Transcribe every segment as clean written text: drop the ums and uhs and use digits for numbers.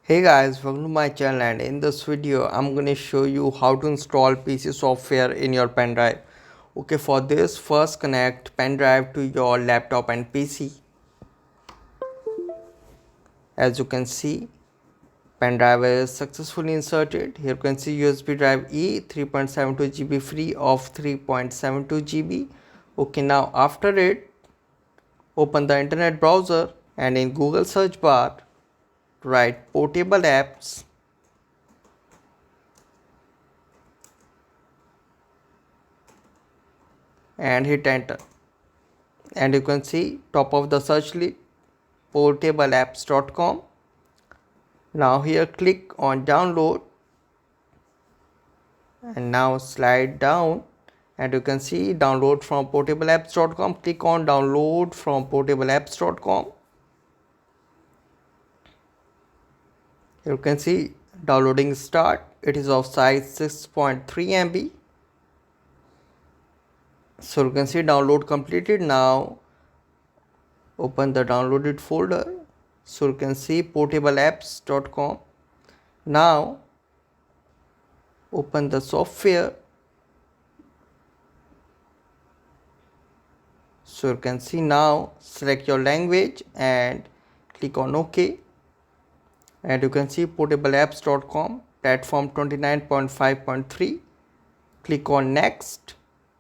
Hey guys, welcome to my channel, and in this video I'm going to show you how to install PC software in your Pendrive. Okay, for this first connect Pendrive to your laptop and PC. As you can see, Pendrive is successfully inserted. Here you can see USB drive E 3.72 GB free of 3.72 GB. Okay, now after it, open the internet browser and in Google search bar write portable apps and hit enter, and you can see top of the search list portableapps.com. Now here click on download and now slide down, and you can see download from portableapps.com. Click on download from portableapps.com. You can see downloading start. It is of size 6.3 MB. So you can see download completed. Now open the downloaded folder. So you can see portableapps.com. Now open the software. So you can see now select your language and click on OK, and you can see portableapps.com platform 29.5.3. click on next,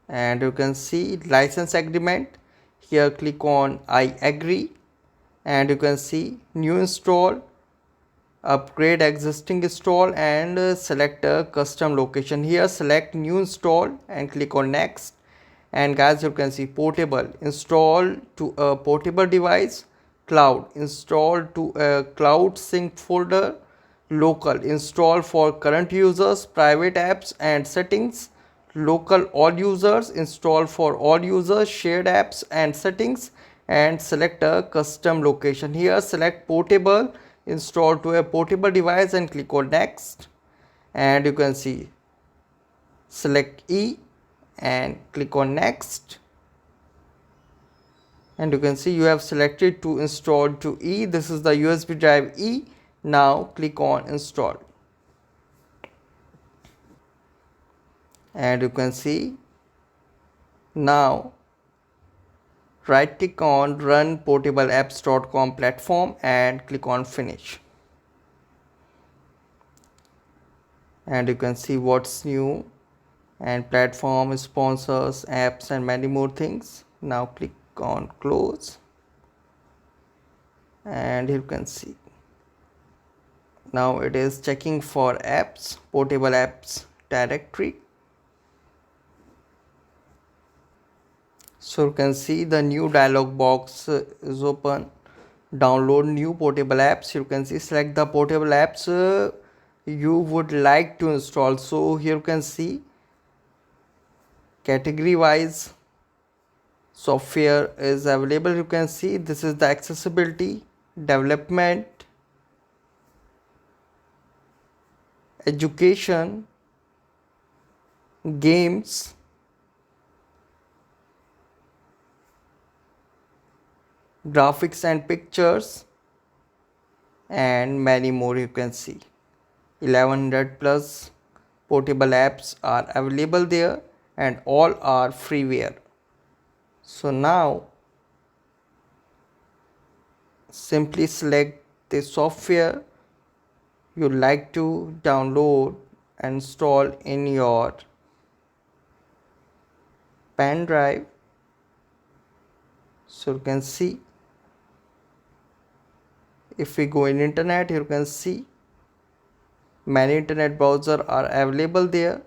and you can see license agreement. Here click on I agree, and you can see new install, upgrade existing install, and select a custom location. Here select new install and click on next, and guys you can see portable install to a portable device, cloud install to a cloud sync folder, local install for current users, private apps and settings, local all users install for all users, shared apps and settings, and select a custom location. Here select portable install to a portable device and click on next, and you can see select E and click on next, and you can see you have selected to install to E. This is the USB drive E. Now click on install, and you can see now right click on run portableapps.com platform and click on finish, and you can see what's new and platform, sponsors, apps and many more things. Now click on close, and you can see now it is checking for apps, portable apps directory. So you can see the new dialog box is open. Download new portable apps. You can see select the portable apps you would like to install. So here you can see category wise software is available. You can see this is the accessibility, development, education, games, graphics and pictures, and many more. You can see 1100 plus portable apps are available there, and all are freeware. So now simply select the software you like to download and install in your pen drive. So you can see if we go in internet, you can see many internet browsers are available there.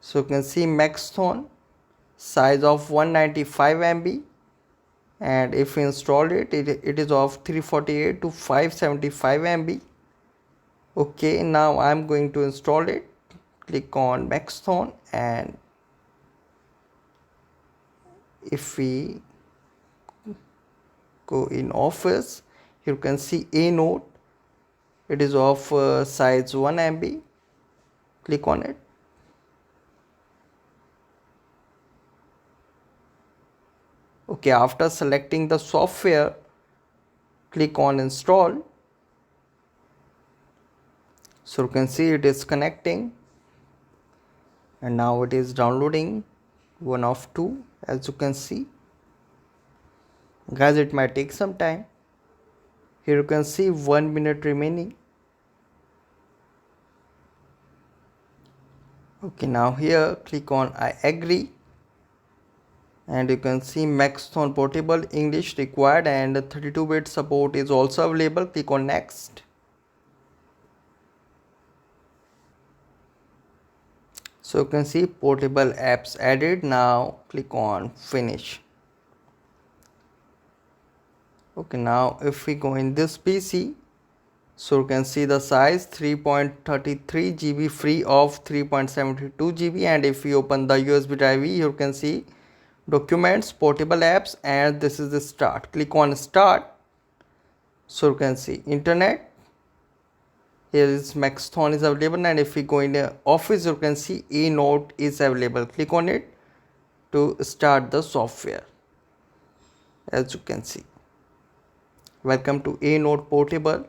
So you can see Maxthon size of 195 MB, and if we install it, it is of 348 to 575 MB. Okay, now I'm going to install it. Click on Maxthon, and if we go in Office, you can see A note. It is of size 1 MB. Click on it. Okay, after selecting the software, click on install. So you can see it is connecting and now it is downloading one of two. As you can see, guys, it might take some time. Here you can see 1 minute remaining. Okay, now here click on I agree and you can see Maxthon portable English required and 32-bit support is also available. Click on next. So you can see portable apps added. Now click on finish. Okay, now if we go in this PC, so you can see the size 3.33 GB free of 3.72 GB, and if we open the USB drive, you can see documents, portable apps, and this is the start. Click on start. So you can see internet. Here is Maxthon is available, and if we go in the office, you can see eNote is available. Click on it to start the software. As you can see, welcome to eNote portable.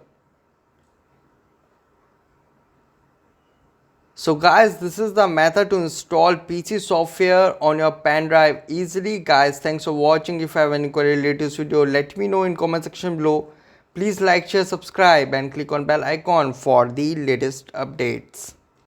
So guys, this is the method to install PC software on your Pendrive easily. Guys, thanks for watching. If you have any query related to this video, let me know in comment section below. Please like, share, subscribe and click on bell icon for the latest updates.